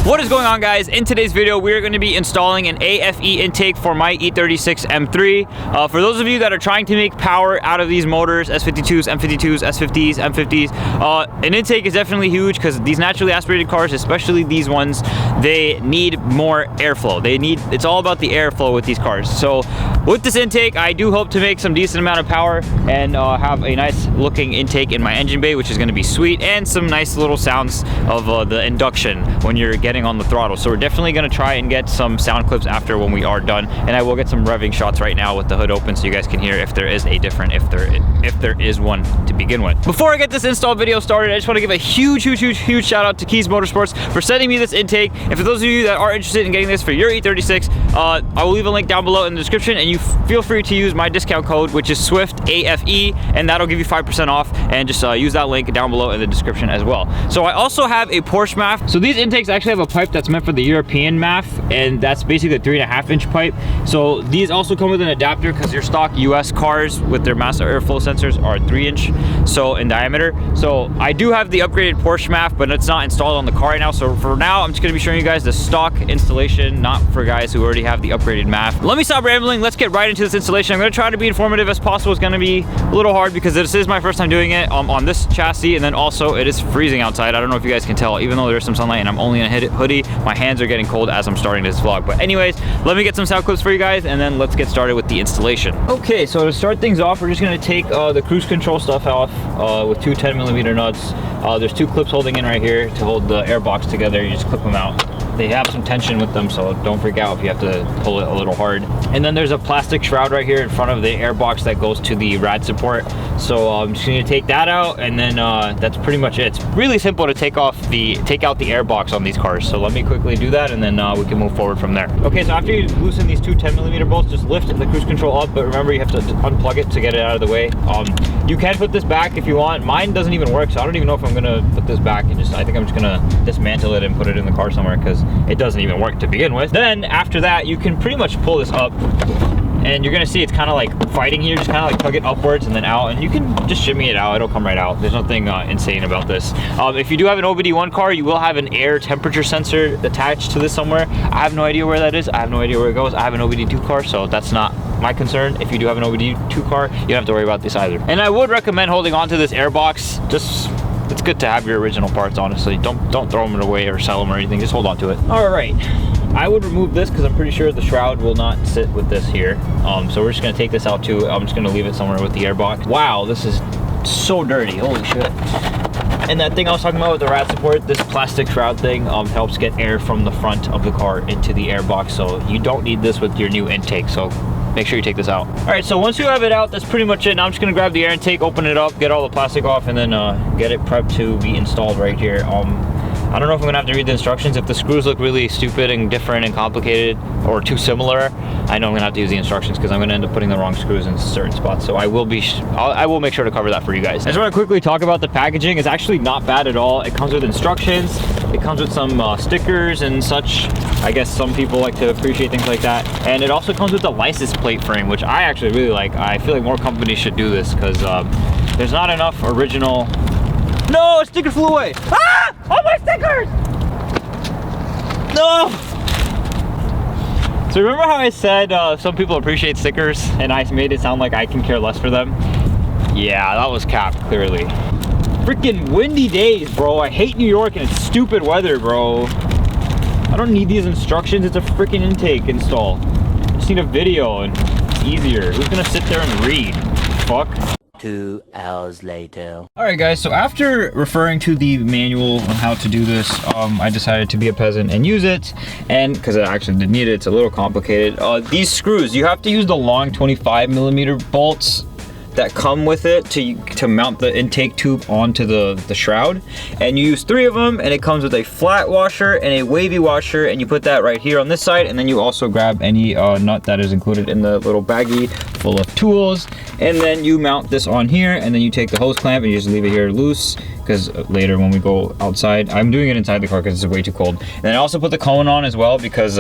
What is going on, guys? In today's video, we are going to be installing an AFE intake for my E36 M3. For those of you that are trying to make power out of these motors, S52s, M52s, S50s, M50s, an intake is definitely huge because these naturally aspirated cars, especially these ones, they need more airflow. It's all about the airflow with these cars. So with this intake, I do hope to make some decent amount of power and have a nice looking intake in my engine bay, which is going to be sweet, and some nice little sounds of the induction when you're getting on the throttle. So we're definitely going to try and get some sound clips after when we are done, and I will get some revving shots right now with the hood open so you guys can hear if there is a different, if there is one to begin with. Before I get this install video started, I just want to give a huge shout out to Keys Motorsports for sending me this intake. And for those of you that are interested in getting this for your E36, I will leave a link down below in the description, and you feel free to use my discount code, which is SWIFTAFE, and that'll give you 5% off. And just use that link down below in the description as well. So I also have a Porsche MAF. So these intakes actually have a pipe that's meant for the European MAF, and that's basically a 3.5-inch pipe. So these also come with an adapter because your stock US cars with their massive airflow sensors are 3-inch so in diameter. So I do have the upgraded Porsche MAF, but it's not installed on the car right now. So for now, I'm just going to be showing you guys the stock installation, not for guys who already have the upgraded MAF. Let me stop rambling. Let's get right into this installation. I'm going to try to be informative as possible. It's going to be a little hard because this is my first time doing it on this chassis, and then also it is freezing outside. I don't know if you guys can tell, even though there's some sunlight and I'm only in a hoodie, my hands are getting cold as I'm starting this vlog. But anyways, let me get some sound clips for you guys, and then let's get started with the installation. Okay, so to start things off, we're just going to take the cruise control stuff off with two 10mm nuts. There's two clips holding in right here to hold the airbox together. You just clip them out. They have some tension with them, so don't freak out if you have to pull it a little hard. And then there's a plastic shroud right here in front of the airbox that goes to the rad support. So I'm just going to take that out, and then that's pretty much it. It's really simple to take out the airbox on these cars. So let me quickly do that, and then we can move forward from there. Okay, so after you loosen these two 10mm bolts, just lift the cruise control up, but remember you have to unplug it to get it out of the way. You can put this back if you want. Mine doesn't even work, so I don't even know if I'm going to put this back, and I think I'm just going to dismantle it and put it in the car somewhere because it doesn't even work to begin with. Then after that, you can pretty much pull this up, and you're gonna see it's kind of like fighting here. Just kind of like tug it upwards and then out, and you can just shimmy it out. It'll come right out. There's nothing insane about this. If you do have an OBD1 car, you will have an air temperature sensor attached to this somewhere. I have no idea where that is. I have no idea where it goes. I have an OBD2 car, so that's not my concern. If you do have an OBD2 car, you don't have to worry about this either. And I would recommend holding on to this airbox. It's good to have your original parts, honestly. Don't throw them away or sell them or anything. Just hold on to it. All right. I would remove this because I'm pretty sure the shroud will not sit with this here. So we're just going to take this out too. I'm just going to leave it somewhere with the airbox. Wow, this is so dirty. Holy shit. And that thing I was talking about with the rad support, this plastic shroud thing helps get air from the front of the car into the airbox. So you don't need this with your new intake. So make sure you take this out. All right, so once you have it out, that's pretty much it. Now I'm just gonna grab the air intake, open it up, get all the plastic off, and then get it prepped to be installed right here. I don't know if I'm gonna have to read the instructions. If the screws look really stupid and different and complicated or too similar, I know I'm gonna have to use the instructions because I'm gonna end up putting the wrong screws in certain spots. So I will make sure to cover that for you guys. I just wanna quickly talk about the packaging. It's actually not bad at all. It comes with instructions. It comes with some stickers and such. I guess some people like to appreciate things like that. And it also comes with a license plate frame, which I actually really like. I feel like more companies should do this because there's not enough original. No, a sticker flew away. Ah! All my stickers! No! So remember how I said some people appreciate stickers and I made it sound like I can care less for them? Yeah, that was cap, clearly. Freaking windy days, bro. I hate New York and it's stupid weather, bro. I don't need these instructions. It's a freaking intake install. I just need a video and it's easier. Who's gonna sit there and read? Fuck. 2 hours later. All right, guys, so after referring to the manual on how to do this, I decided to be a peasant and use it, and because I actually did need it, it's a little complicated. These screws, you have to use the long 25mm bolts that come with it to mount the intake tube onto the shroud, and you use 3 of them, and it comes with a flat washer and a wavy washer, and you put that right here on this side, and then you also grab any nut that is included in the little baggie full of tools, and then you mount this on here, and then you take the hose clamp and you just leave it here loose, because later when we go outside, I'm doing it inside the car because it's way too cold. And then I also put the cone on as well because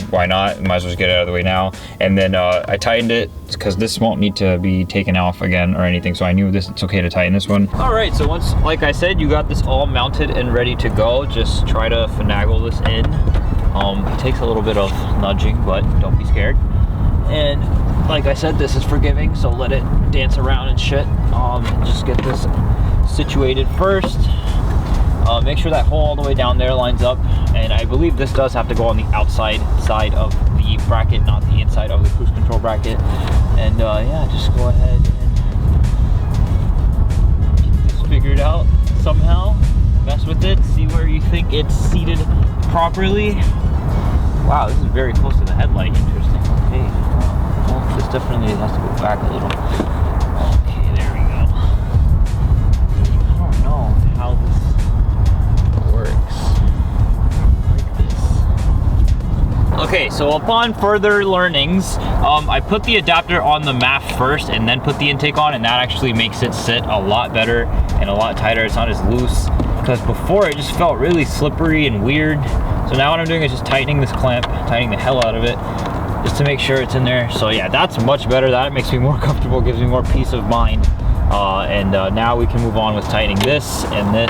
why not? Might as well just get it out of the way now. And then I tightened it because this won't need to be taken off again or anything. So I knew this, it's okay to tighten this one. All right, so once, like I said, you got this all mounted and ready to go, just try to finagle this in. It takes a little bit of nudging, but don't be scared. And like I said, this is forgiving, so let it dance around and shit. Just get this situated first. Make sure that hole all the way down there lines up. And I believe this does have to go on the outside side of the bracket, not the inside of the cruise control bracket. And yeah, just go ahead and get this figured out somehow. Mess with it, see where you think it's seated properly. Wow, this is very close to the headlight. Interesting. Okay. Well, this definitely has to go back a little. Okay, there we go. I don't know how this works. Like this. Okay, so upon further learnings, I put the adapter on the MAF first and then put the intake on, and that actually makes it sit a lot better and a lot tighter. It's not as loose, because before it just felt really slippery and weird. So now what I'm doing is just tightening this clamp, tightening the hell out of it, just to make sure it's in there. So yeah, that's much better. That makes me more comfortable, gives me more peace of mind. Now we can move on with tightening this, and then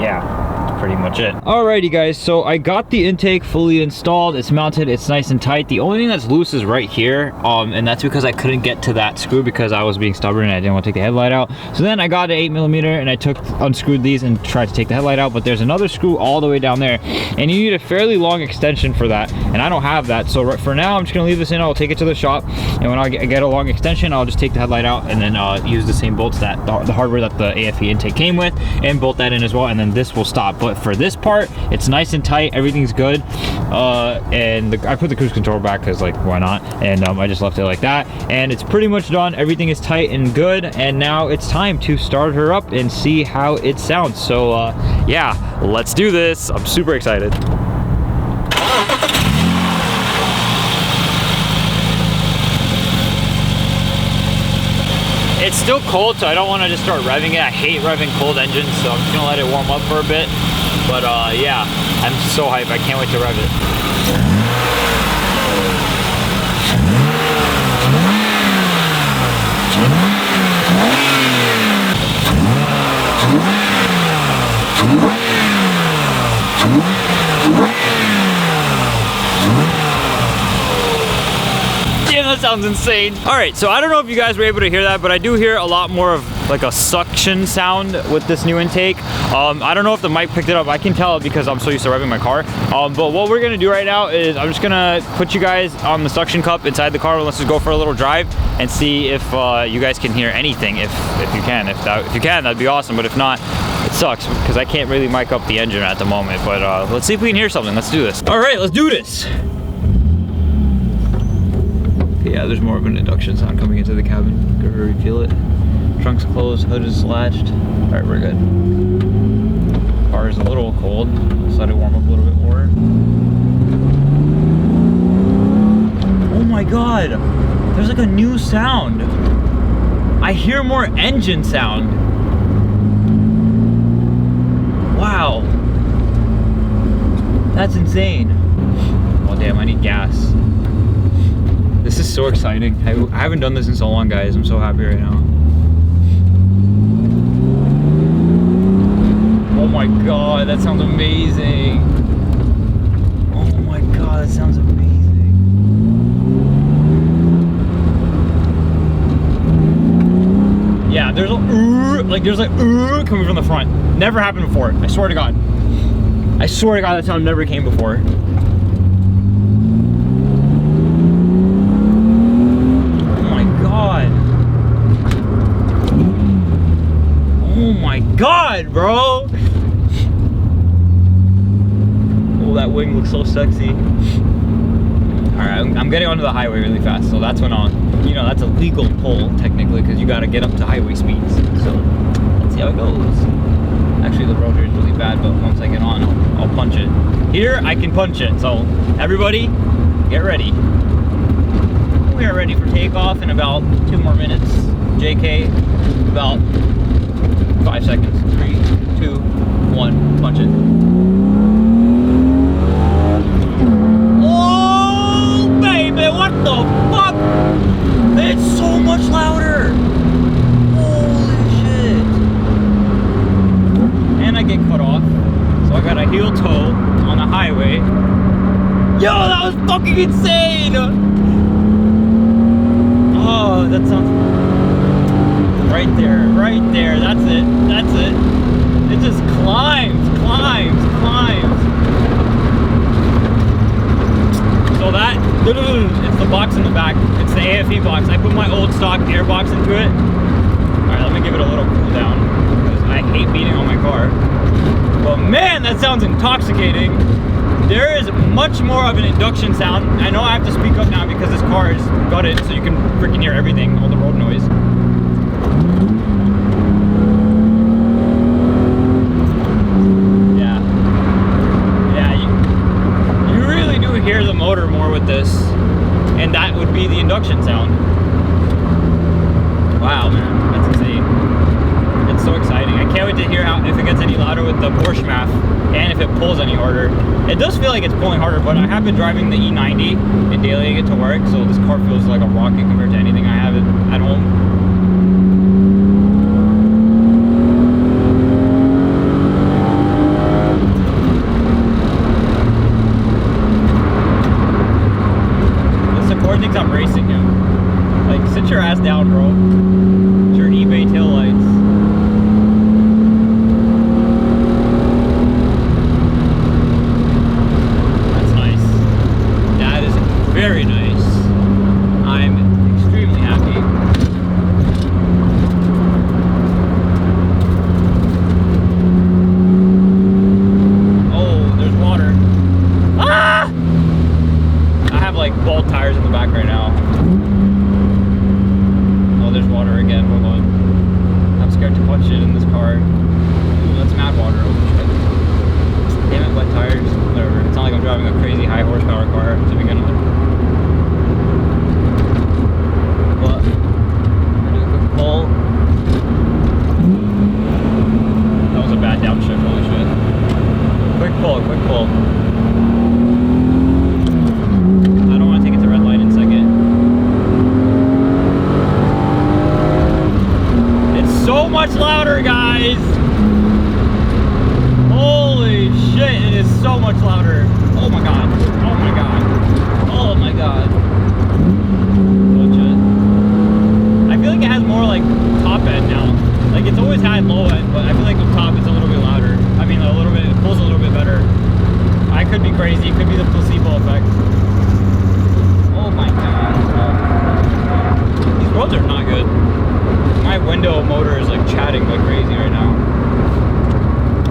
yeah, that's pretty much it. Alrighty guys, so I got the intake fully installed. It's mounted, it's nice and tight. The only thing that's loose is right here, and that's because I couldn't get to that screw because I was being stubborn and I didn't want to take the headlight out. So then I got an 8mm and I unscrewed these and tried to take the headlight out, but there's another screw all the way down there, and you need a fairly long extension for that, and I don't have that. So for now, I'm just gonna leave this in. I'll take it to the shop, and when I get a long extension, I'll just take the headlight out and then use the same bolts that the hardware that the AFE intake came with, and bolt that in as well, and then this will stop. But for this part, it's nice and tight, everything's good. I put the cruise control back because, like, why not? And I just left it like that, and it's pretty much done. Everything is tight and good, and now it's time to start her up and see how it sounds. So yeah, let's do this. I'm super excited. It's still cold, so I don't want to just start revving it. I hate revving cold engines, so I'm just gonna let it warm up for a bit. But yeah, I'm so hyped. I can't wait to rev it. That sounds insane. All right, so I don't know if you guys were able to hear that, but I do hear a lot more of like a suction sound with this new intake. I don't know if the mic picked it up. I can tell because I'm so used to revving my car. But what we're gonna do right now is I'm just gonna put you guys on the suction cup inside the car. Let's just go for a little drive and see if you guys can hear anything. If you can, if you can, that'd be awesome. But if not, it sucks because I can't really mic up the engine at the moment. But let's see if we can hear something. Let's do this. All right, let's do this. Yeah, there's more of an induction sound coming into the cabin. Go ahead and feel it. Trunk's closed, hood is latched. All right, we're good. Car is a little cold. Let's let it warm up a little bit more. Oh my God, there's like a new sound. I hear more engine sound. Wow, that's insane. Oh damn, I need gas. This is so exciting. I haven't done this in so long, guys. I'm so happy right now. Oh my God, that sounds amazing. Oh my God, that sounds amazing. Yeah, there's like coming from the front. Never happened before. I swear to God. I swear to God, that sound never came before. God, bro! Oh, that wing looks so sexy. Alright, I'm getting onto the highway really fast, so that's when you know, that's a legal pull, technically, because you gotta get up to highway speeds. So, let's see how it goes. Actually, the road here is really bad, but once I get on, I'll punch it. Here, I can punch it, so everybody, get ready. We are ready for takeoff in about 2 more minutes. JK, about 5 seconds. 3, punch it. Oh, baby, what the fuck? It's so much louder. Holy shit. And I get cut off. So I got a heel toe on the highway. Yo, that was fucking insane. Oh, that sounds... Right there, right there. That's it. That's it. It just climbs, climbs, climbs. So that, it's the box in the back. It's the AFE box. I put my old stock airbox into it. All right, let me give it a little cool down because I hate beating on my car. But man, that sounds intoxicating. There is much more of an induction sound. I know I have to speak up now because this car is gutted, so you can freaking hear everything, all the road noise. Hear the motor more with this, and that would be the induction sound. Wow, man, that's insane. It's so exciting. I can't wait to hear how, if it gets any louder with the Porsche MAF, and if it pulls any harder. It does feel like it's pulling harder, but I have been driving the E90 and dailying it to work, so this car feels like a rocket compared to anything I have at home. Thinks I'm racing him. Like, sit your ass down, bro. It's your eBay taillights. That's nice. That is very nice. I'm extremely happy. Oh, there's water. Ah! I have like bald tires in the back right now. Oh, there's water again. Hold on. I'm scared to punch it in this car. Ooh, that's mad water. Oh shit. Damn it, wet tires. Whatever. It's not like I'm driving a crazy high horsepower car to begin with. But I'm gonna do a quick pull. That was a bad downshift. Holy shit. Quick pull, quick pull. So much louder, guys. Holy shit, it is so much louder. Oh my god. Oh my god. Oh my god. I feel like it has more like top end now. Like it's always had low end, but I feel like up top it's a little bit louder. I mean a little bit, it pulls a little bit better. I could be crazy, it could be the placebo effect. Oh my god. These roads are not good. My window motor is like chatting like crazy right now.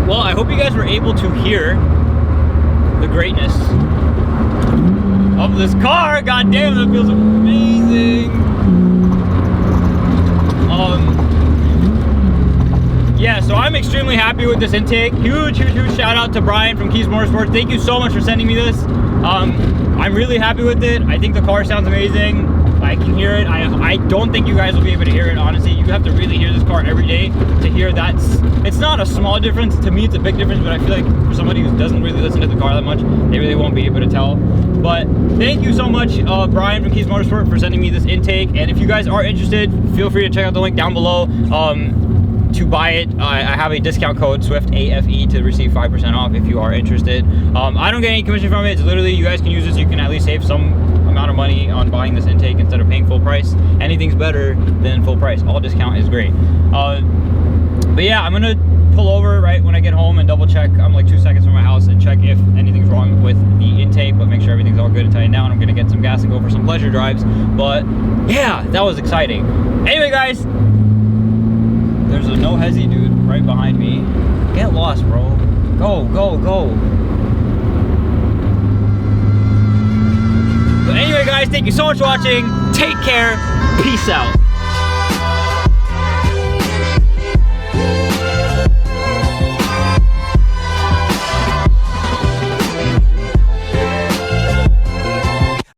Well, I hope you guys were able to hear the greatness of this car. God damn, that feels amazing. Yeah, so I'm extremely happy with this intake. Huge shout out to Brian from Keys Motorsports. Thank you so much for sending me this. I'm really happy with it. I think the car sounds amazing. I can hear it. I don't think you guys will be able to hear it, honestly. You have to really hear this car every day to hear that. It's not a small difference. To me, it's a big difference, but I feel like for somebody who doesn't really listen to the car that much, they really won't be able to tell. But thank you so much, Brian from Keys Motorsport, for sending me this intake. And if you guys are interested, feel free to check out the link down below. To buy it, I have a discount code SWIFTAFE to receive 5% off if you are interested. I don't get any commission from it. It's literally, you guys can use this, you can at least save some amount of money on buying this intake instead of paying full price. Anything's better than full price. All discount is great. But yeah, I'm gonna pull over right when I get home and double check. I'm like 2 seconds from my house and check if anything's wrong with the intake, but make sure everything's all good and tightened down. I'm gonna get some gas and go for some pleasure drives. But yeah, that was exciting. Anyway, guys, there's a no hezzy dude right behind me. Get lost, bro. Go, go, go. But anyway, guys, thank you so much for watching. Take care. Peace out.